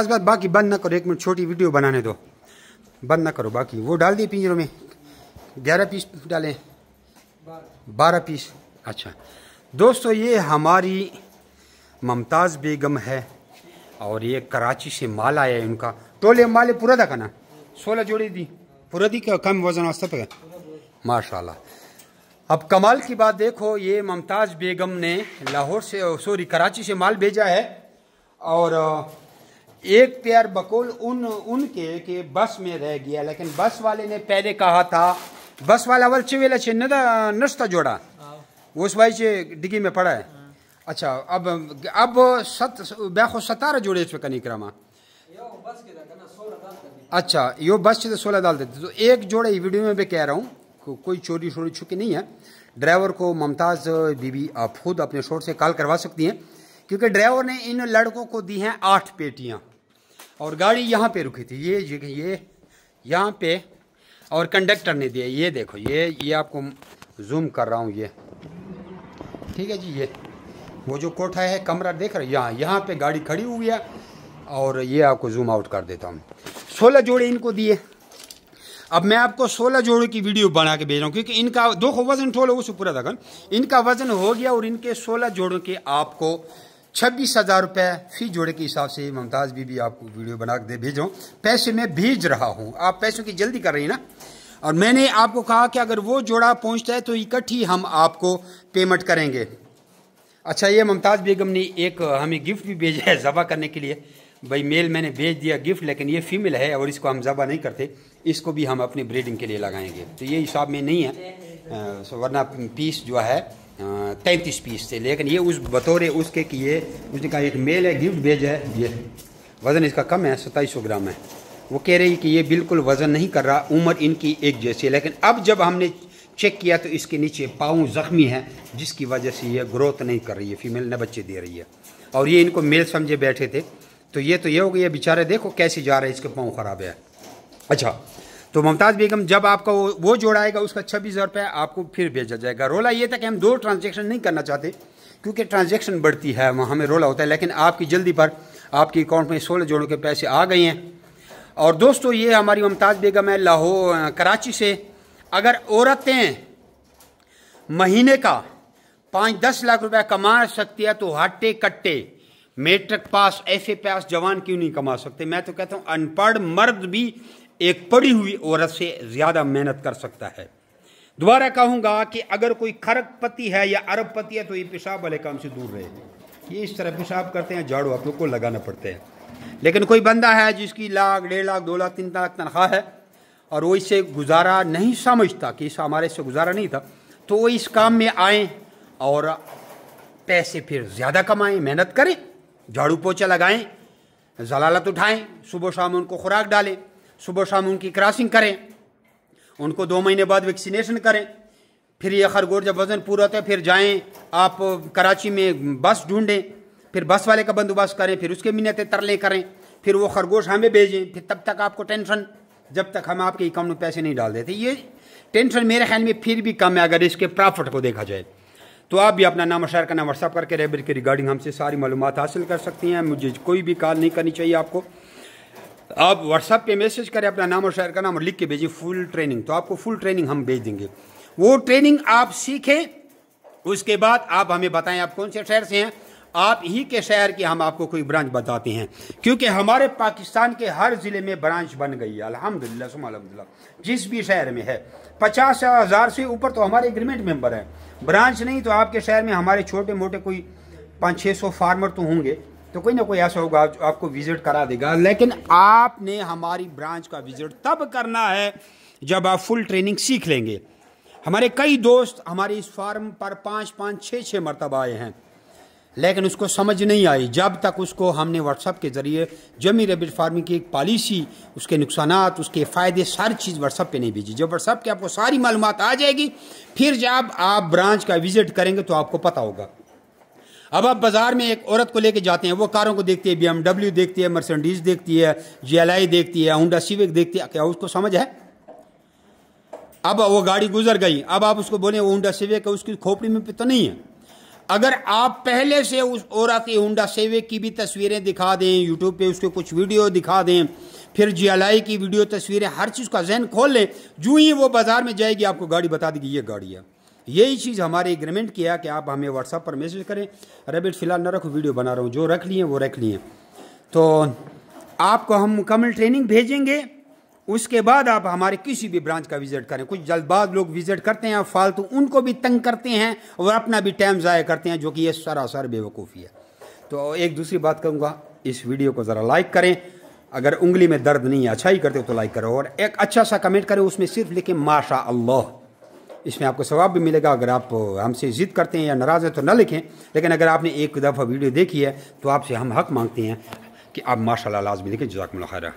बात बाकी बंद ना करो, 1 मिनट छोटी वीडियो बनाने दो, बंद ना करो। बाकी वो डाल दिए पिंजरों में, 11 पीस डालें, 12 पीस। अच्छा दोस्तों, ये हमारी मुमताज़ बेगम है और ये कराची से माल आया है इनका। टोले माले पूरा था ना, 16 जोड़ी दी पूरा दी का, कम वजन वास्ते पे माशाल्लाह। अब कमाल की बात देखो, ये मुमताज़ बेगम ने लाहौर से कराची से माल भेजा है और एक पेयर बकौल उनके के बस में रह गया, लेकिन बस वाले ने पहले कहा था, बस वाला अवल चिवेला छे नस्ता जोड़ा उस भाई से डिग्गी में पड़ा है। अच्छा अब 17 जोड़े इस पे कनिक्रमा। अच्छा यो बस से 16 डाल देते, तो एक जोड़े वीडियो में भी कह रहा हूँ, कोई चोरी छुकी नहीं है। ड्राइवर को मुमताज़ बीबी आप खुद अपने शोर से कॉल करवा सकती हैं, क्योंकि ड्राइवर ने इन लड़कों को दी हैं 8 पेटियाँ और गाड़ी यहाँ पे रुकी थी, ये यहाँ पे, और कंडक्टर ने दिया। ये देखो, ये आपको जूम कर रहा हूँ, ये ठीक है जी। ये वो जो कोठा है, कमरा देख रहे हो, यहाँ पे गाड़ी खड़ी हुई है और ये आपको जूम आउट कर देता हूँ। 16 जोड़े इनको दिए। अब मैं आपको 16 जोड़े की वीडियो बना के भेज रहा हूँ, क्योंकि इनका दो वजन ठोलो उससे पूरा था, इनका वजन हो गया और इनके 16 जोड़ों के आपको 26,000 रुपये फी जोड़े के हिसाब से मुमताज़ बीबी आपको वीडियो बना के भेज रहा हूँ। पैसे मैं भेज रहा हूँ, आप पैसों की जल्दी कर रही ना। और मैंने आपको कहा कि अगर वो जोड़ा पहुँचता है तो इकट्ठी हम आपको पेमेंट करेंगे। अच्छा ये मुमताज़ बेगम ने एक हमें गिफ्ट भी भेजा है ज़बा करने के लिए। भाई मेल मैंने भेज दिया गिफ्ट, लेकिन ये फीमेल है और इसको हम ज़बा नहीं करते, इसको भी हम अपनी ब्रीडिंग के लिए लगाएंगे। तो ये हिसाब में नहीं है, वरना पीस जो है 33 पीस थे, लेकिन ये उस बतौर उसके कि ये उसने कहा एक मेल है गिफ्ट भेजा है। ये वज़न इसका कम है, 2700 ग्राम है। वो कह रही कि ये बिल्कुल वज़न नहीं कर रहा, उम्र इनकी एक जैसी है, लेकिन अब जब हमने चेक किया तो इसके नीचे पाँव ज़ख्मी है, जिसकी वजह से ये ग्रोथ नहीं कर रही है, फीमेल ने बच्चे दे रही है। और ये इनको मेल समझे बैठे थे, तो ये हो गया बेचारे, देखो कैसे जा रहे हैं, इसके पाँव ख़राब है। अच्छा तो मुमताज़ बेगम जब आपका वो जोड़ा आएगा उसका 26,000 रुपये आपको फिर भेजा जाएगा। रोला ये था कि हम 2 ट्रांजेक्शन नहीं करना चाहते, क्योंकि ट्रांजेक्शन बढ़ती है वहाँ हमें रोला होता है, लेकिन आपकी जल्दी पर आपके अकाउंट में 16 जोड़ों के पैसे आ गए हैं। और दोस्तों ये हमारी मुमताज़ बेगम है लाहौर कराची से। अगर औरतें महीने का 5-10 लाख रुपया कमा सकती है तो हट्टे कट्टे मैट्रिक पास FA पास जवान क्यों नहीं कमा सकते। मैं तो कहता हूँ अनपढ़ मर्द भी एक पढ़ी हुई औरत से ज़्यादा मेहनत कर सकता है। दोबारा कहूँगा कि अगर कोई खरबपति है या अरबपति है तो ये पेशाब वाले काम से दूर रहे। ये इस तरह पेशाब करते हैं, झाड़ू आप लोग को लगाना पड़ता है। लेकिन कोई बंदा है जिसकी 1 लाख 1.5 लाख 2 लाख 3 लाख तनख्वाह है और वो इससे गुजारा नहीं समझता कि इस हमारे से गुजारा नहीं था, तो वो इस काम में आएँ और पैसे फिर ज़्यादा कमाएँ, मेहनत करें, झाड़ू पोछा लगाएं, जलालत उठाएं, सुबह शाम उनको खुराक डालें, सुबह शाम उनकी क्रॉसिंग करें, उनको 2 महीने बाद वैक्सीनेशन करें। फिर ये खरगोश जब वज़न पूरा होता है फिर जाएं आप कराची में बस ढूंढें, फिर बस वाले का बंदोबस्त करें, फिर उसके मिन्नतें तरले करें, फिर वो खरगोश हमें भेजें, फिर तब तक आपको टेंशन, जब तक हम आपके अकाउंट में पैसे नहीं डाल देते। ये टेंशन मेरे ख्याल में फिर भी कम है अगर इसके प्रॉफिट को देखा जाए। तो आप भी अपना नाम शेयर करना, व्हाट्सअप करके रेबिट के रिगार्डिंग हमसे सारी मालूमात हासिल कर सकती हैं। मुझे कोई भी कॉल नहीं करनी चाहिए आपको, आप व्हाट्सअप पे मैसेज करें, अपना नाम और शेयर का नाम और लिख के भेजिए फुल ट्रेनिंग, तो आपको फुल ट्रेनिंग हम भेज देंगे। वो ट्रेनिंग आप सीखें, उसके बाद आप हमें बताएं आप कौन से शहर से हैं, आप ही के शहर की हम आपको कोई ब्रांच बताते हैं, क्योंकि हमारे पाकिस्तान के हर ज़िले में ब्रांच बन गई है अल्हम्दुलिल्लाह सुम्मा अल्हम्दुलिल्लाह। जिस भी शहर में है 50,000 से ऊपर तो हमारे एग्रीमेंट मेंबर हैं। ब्रांच नहीं तो आपके शहर में हमारे छोटे मोटे कोई 500-600 फार्मर तो होंगे, तो कोई ना कोई ऐसा होगा आपको विजिट करा देगा। लेकिन आपने हमारी ब्रांच का विजिट तब करना है जब आप फुल ट्रेनिंग सीख लेंगे। हमारे कई दोस्त हमारे इस फार्म पर 5-5, 6-6 मरतबा आए हैं, लेकिन उसको समझ नहीं आई जब तक उसको हमने व्हाट्सअप के ज़रिए जमी रेबिट फार्मिंग की एक पॉलिसी, उसके नुकसानात, उसके फ़ायदे, सारी चीज़ व्हाट्सअप पे नहीं भेजी। जब व्हाट्सअप के आपको सारी मालूमात आ जाएगी, फिर जब आप ब्रांच का विजिट करेंगे तो आपको पता होगा। अब आप बाज़ार में एक औरत को लेके जाते हैं, वो कारों को देखती है, BMW देखती है, मर्सिडीज़ देखती है, GLI देखती है, होंडा सिविक देखती है, क्या उसको समझ है? अब वो गाड़ी गुजर गई, अब आप उसको बोले वो होंडा सिविक है, उसकी खोपड़ी में तो नहीं है। अगर आप पहले से उस ओरा की होंडा सेविक की भी तस्वीरें दिखा दें, यूट्यूब पे उसके कुछ वीडियो दिखा दें, फिर GLI की वीडियो तस्वीरें, हर चीज़ का जहन खोल लें, जो ही वो बाजार में जाएगी आपको गाड़ी बता देगी ये गाड़ी है। यही चीज़ हमारे एग्रीमेंट किया कि आप हमें व्हाट्सएप पर मैसेज करें, रैबिट फ़िलहाल न रखो, वीडियो बना रहा हूँ, जो रख लिए वो रख लिए। तो आपको हम मुकम्मल ट्रेनिंग भेजेंगे, उसके बाद आप हमारे किसी भी ब्रांच का विज़िट करें। कुछ जल्दबाज लोग विज़िट करते हैं फालतू, उनको भी तंग करते हैं और अपना भी टाइम ज़ाया करते हैं, जो कि ये सरासर बेवकूफ़ी है। तो एक दूसरी बात कहूँगा, इस वीडियो को ज़रा लाइक करें, अगर उंगली में दर्द नहीं है, अच्छा ही करते हो तो लाइक करो, और एक अच्छा सा कमेंट करें, उसमें सिर्फ लिखें माशा अल्लाह, इसमें आपको सवाब भी मिलेगा। अगर आप हमसे ज़िद करते हैं या नाराज़ हैं तो न लिखें, लेकिन अगर आपने एक दफ़ा वीडियो देखी है तो आपसे हम हक मांगते हैं कि आप माशाअल्लाह लाज़मी लिखें। जज़ाकुमुल्लाह खैर।